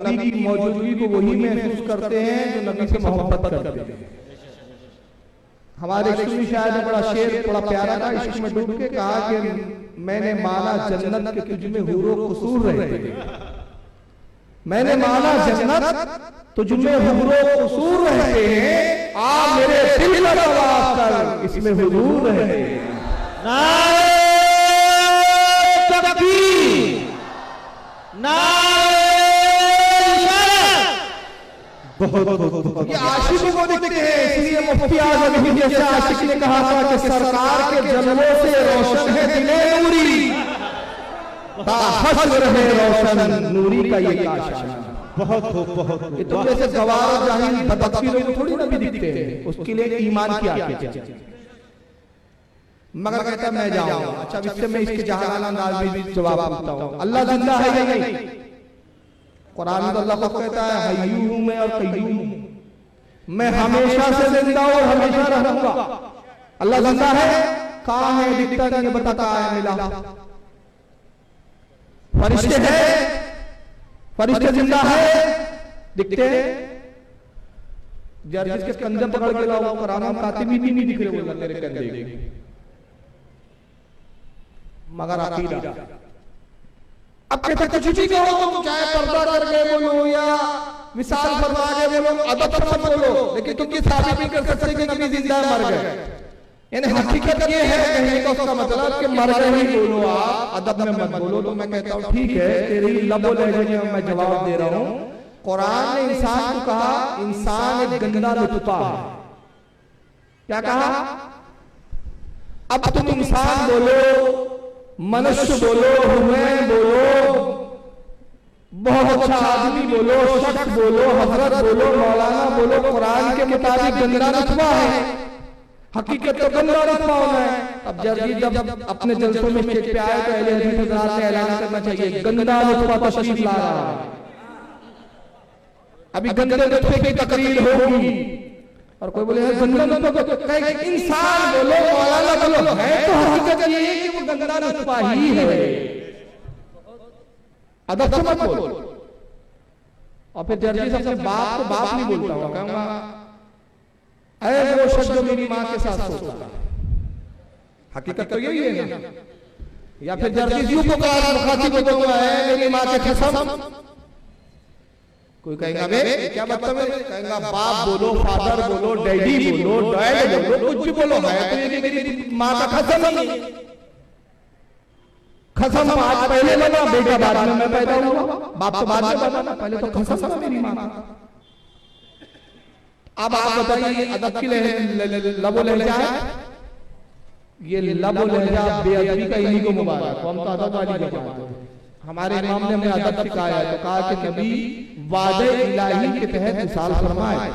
नबी की मौजूदगी को वही महसूस करते हैं जो नबी से मोहब्बत करते हैं। हमारे सूफी शायर ने बड़ा शेर बड़ा प्यारा था, इश्क में डूब के कहा कि मैंने माना जन्नत के तुझ में हुरो कसूर रहते, मैंने माना जन्नत तुझ में हुरो कसूर रहते हैं, आ मेरे दिल का तवाफ कर इसमें हुजूर रहते हैं। नारे तकबीर, नारे बहुत ये आशिकों को दिखते हैं, इसलिए मुफ्ती आज़म भी जैसे आशिक ने कहा था कि सरकार के जलवों से रोशन है दिले नूरी, ताहश्र रहे रोशन नूरी का ये काशाना। बहुत ये तो जैसे गवार जाहिल बदबख्ती लोग थोड़ी ना भी दिखते हैं, उसके लिए ईमान की आंखें चाहिए। मगर कहता मैं जाऊंगा। अच्छा, इससे मैं इसके जहानाना अंदाज में भी जवाब पूछता हूं, अल्लाह जिंदा है या नहीं? कुरान में अल्लाह को कहता है हय्यू हूं मैं और कय्यूम हूं, मैं हमेशा से जिंदा और हमेशा रहूंगा। अल्लाह जिंदा है, कहां है? दिखता नहीं, बताता है मिला। फरिश्ते हैं, फरिश्ते जिंदा है, दिखते हैं। जर्जिस के कंधे पकड़ के लाओ, कुरान कातिब भी नहीं दिख रहे, बोला तेरे कंधे। मगर अकीदा अब कहते कुछ भी कहो तुम, चाहे पर्दा करके बोलो या मिसाल फरमा के बोलो, अदब मत बोलो, लेकिन तुम ये साबित नहीं कर सकते कि नबी जिंदा मर गए। यानी हकीकत ये है कहने का उसका मतलब कि मर गए ही बोलो, आप अदब में मत बोलो। तो मैं कहता हूँ ठीक है, तेरी लबो लहजे में मैं जवाब दे रहा हूँ। कुरान ने इंसान को कहा इंसान एक गंदा लुत्फा है। क्या कहा? अब तुम इंसान बोलो, मनुष्य बोलो, हुमैन बोलो, बहुत अच्छा आदमी बोलो, शख्स बोलो, हजरत बोलो, मौलाना बोलो, कुरान के मुताबिक गंदा रुतबा है। हकीकत तो गंदा रुतबा होना है। अब जर्जी जब अपने जलसों में स्टेज पे आए तो अहले हदीस हज़रात ने ऐलान करना चाहिए गंदा रुतबा तशरीफ ला रहा है। अभी गंदे रुतबे की तकरीर होगी और कोई बोले गंदा रुतबा, इंसान बोलो, मौलाना बोलो, है तो हकीकत ये है कि वो गंदा रुतबा ही है। अदब से मत बोलो। और फिर जर्जी अपने बाप को बाप नहीं बोलता हूँ, कहूंगा अरे वो शख्स जो मेरी माँ के साथ सोता है। हकीकत तो यही है ना। या फिर जर्जी यूं पुकार मुखातिब को कहूंगा है मेरी माँ के कसम। कोई कहेगा बे क्या मतलब है? कहेगा बाप बोलो, फादर बोलो, डैडी बोलो, डैड बोलो, कुछ भी बोलो, है तो ये मेरी माँ का कसम ही है। कसम आज पहले लगा, बेटा बाद में मैं पैदा हुआ, बाप तो बाद में बना, पहले तो कसम था मेरी माँ का। अब आप बताइए अदब की लबो लहजा है, ये लबो लहजा बेअदबी का इन्हीं को मुबारक। हम तो अदब वाली बात है। हमारे इमाम ने हमें अदब सिखाया है, तो कहा कि नबी वादे इलाही के तहत मिसाल फरमाए।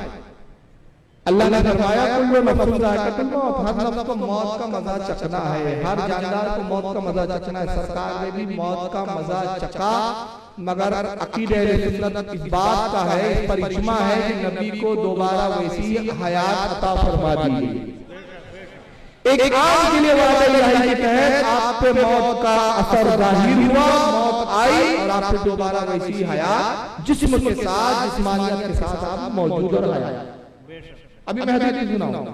अल्लाह ने फरमाया कुल्लु नफ्सिन ज़ाइक़तुल मौत, हर नफ्स को मौत का मजा चखना है, हर जानदार को मौत का मजा चखना है। सरकार ने भी मौत का मजा चखा, मगर अकीदे अहले सुन्नत इस बात का है, इस पर इज्मा है कि नबी को दोबारा वैसी हयात अता फरमा दी। एक आम के लिए वादा इलाही के तहत आप पे मौत का असर जाहिर हुआ, मौत आई और आप पे दोबारा वैसी हयात जिस्म के साथ, जिस्मानियत के साथ आप मौजूद और हयात। अभी मैं हदीस सुनाऊंगा।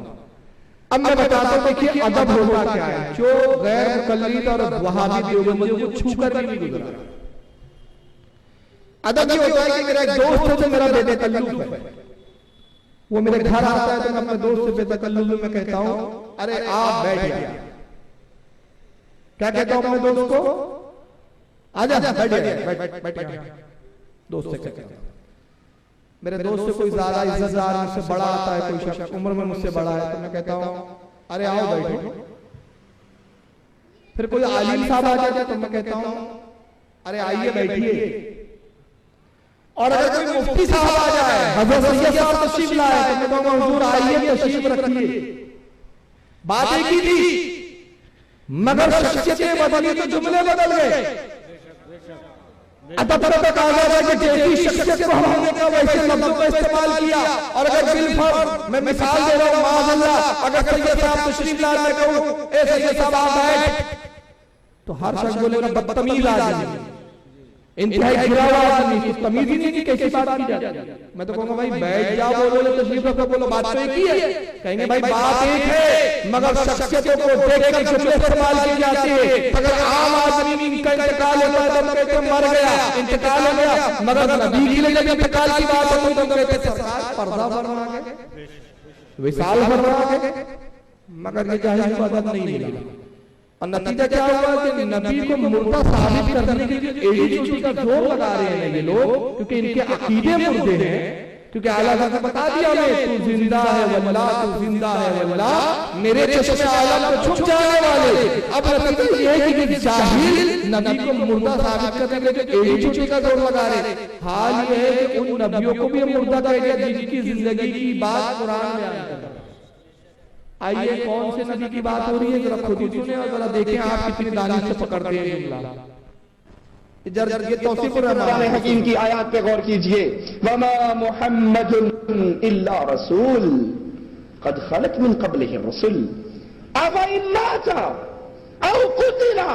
अब मैं बताता हूं देखिए अदब होता क्या है, जो गैर मुकल्लिद और वहाबी देवबंदियों को छूकर भी नहीं गुजरा। अदब ये होता है कि मेरा एक दोस्त है जो मेरा बेतकल्लुफ है, वो मेरे घर आता है तो मैं अपने दोस्त से बेतकल्लुफ में मैं कहता हूं अरे आप बैठ जा। क्या कहता हूं अपने दोस्त को? आजा बैठ जा। दोस्त से कहता हूं, मेरे दोस्त से कोई ज्यादा इज्जतदार मुझसे बड़ा आता है, कोई शख्स उम्र में मुझसे बड़ा है, तो मैं कहता हूं अरे आओ बैठो। फिर कोई आलिम साहब आ जाते तो मैं कहता हूं अरे आइए बैठिए। और अगर कोई मुफ्ती साहब आ जाए, हज़रत सैयद साहब तशरीफ लाए, तो मैं कहूंगा हुजूर आइए तशरीफ रखिए। बात एक ही थी, मगर शख्सियतें बदली तो जुमले बदल गए। अदब तक आजाद है कि जैसी शख्सियत को हमने कहा वैसे लफ्जों का इस्तेमाल किया। और अगर बिलफर्ज मैं मिसाल दे रहा हूं, माअज़ल्लाह अगर सैयद साहब तशरीफ ला मैं कहूं ए सैयद साहब आप बैठ, तो हर शख्स बोलेगा बदतमीज आदमी। इंतहाई गिरा हुआ आदमी, कुछ तमीज ही नहीं कि कैसी बात की जाती है। मैं तो कहूंगा भाई बैठ जाओ, बोलो तशरीफ रखो, बोलो बात तो एक ही है। कहेंगे भाई बात एक है मगर शख्सियतों को देखकर जुमले इस्तेमाल किए जाते हैं। अगर आम आदमी का इंतकाल होता है तो कहते मर गया, इंतकाल हो गया, मगर नबी के लिए जब इंतकाल की बात होती तो कहते सरकार पर्दा फरमा के विशाल फरमा के, मगर ये जाहिर इबादत नहीं मिला। और नतीजा क्या हुआ कि नबी को मुर्दा साबित करने के लिए एड़ी चोटी का जोर लगा रहे हैं ये लोग, क्योंकि इनके अकीदे मुर्दे हैं। क्योंकि आला ने बता दिया हमें, तू जिंदा है वल्लाह, तू जिंदा है वल्लाह, मेरे चश्मे आलम में छुप जाने वाले। अब नतीजा ये है कि जाहिल नबी को मुर्दा साबित करने के लिए एड़ी चोटी का जोर लगा रहे हैं। हाल ये है कि उन नबियों को भी मुर्दा कह दिया जिनकी जिंदगी की बात कुरान में बयान करता है। आइए कौन से नबी की बात हो रही है, जरा खुद ही सुने और जरा देखें आप कितनी दानिश से पकड़ते हैं जुमला। ये तौसीफुर रहमान हकीम की आयत पे गौर कीजिए। वमा मुहम्मदुन इल्ला रसूल कद खलत मिन क़ब्लिहि रसूल अफ़ इन माता औ कुतिला।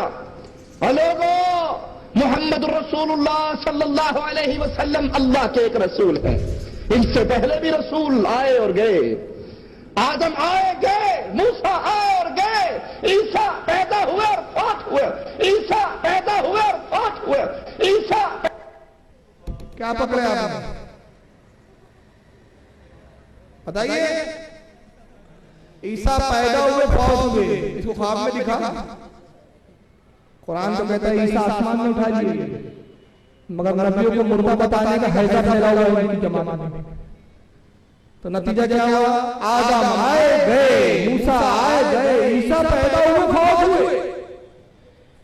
लोगों, मोहम्मद रसूलुल्लाह सल्लल्लाहु अलैहि वसल्लम अल्लाह के एक रसूल हैं। इनसे पहले भी रसूल आए और गए। आदम आए गए, मूसा आए और गए, ईसा पैदा हुए और फौत हुए, ईसा पैदा हुए और फौत हुए, ईसा। क्या पकड़े आपने बताइए? ईसा पैदा हुए फौत हुए, इसको ख्वाब में दिखा? कुरान तो कहता है ईसा आसमान में उठा लिए, मगर नबियों को मुर्दा बताने का हैजा फैला हुआ है इनकी जमाना में। तो नतीजा क्या हुआ? आदम आए गए, मूसा आए गए, ईसा पैदा हुए फौत हुए।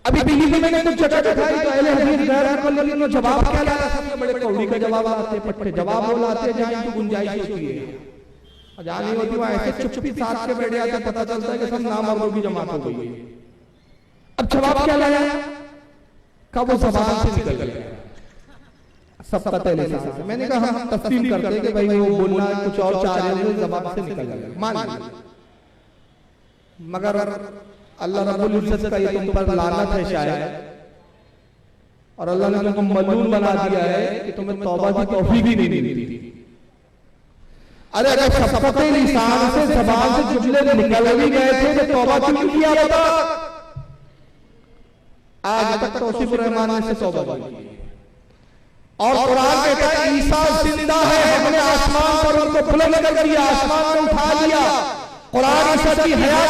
अभी दिल्ली में मैंने कुछ जगह दिखाई तो अहले हदीस गैर मुकल्लिद ने जवाब क्या लाया? सबसे बड़े कौड़ी का जवाब आते, पट्टे जवाब बोलाते जहां की गुंजाइश होती है, जहां नहीं होती वहां ऐसे चुप्पी साथ के बैठ जाते, पता चलता है कि सब नामर्दों की जमात हो गई है। अब जवाब क्या लाया? कब वो जबान से निकल गया सबका पहले से। मैंने कहा हम तस्लीम करते कि भाई वो बोलना कुछ और चाह रहे थे, जबान से निकल गया, मान लिया। मगर अल्लाह रब्बुल इज्जत का ये तुम पर लानत है शायद, और अल्लाह ने तुमको मलून बना दिया है कि तुम्हें तौबा की तौफीक ही नहीं मिलती। अरे अगर शफ़क़त लिसान से ज़बान से जुमले निकल भी गए थे तो तौबा क्यों किया बता? आज तक तौसीफुर रहमान ने से तौबा की। और कुरान कहता है ईसा जिंदा है, हमने आसमान पर उनको बुलंद कर दिया, आसमान में उठा लिया। कुरान ईसा की हयात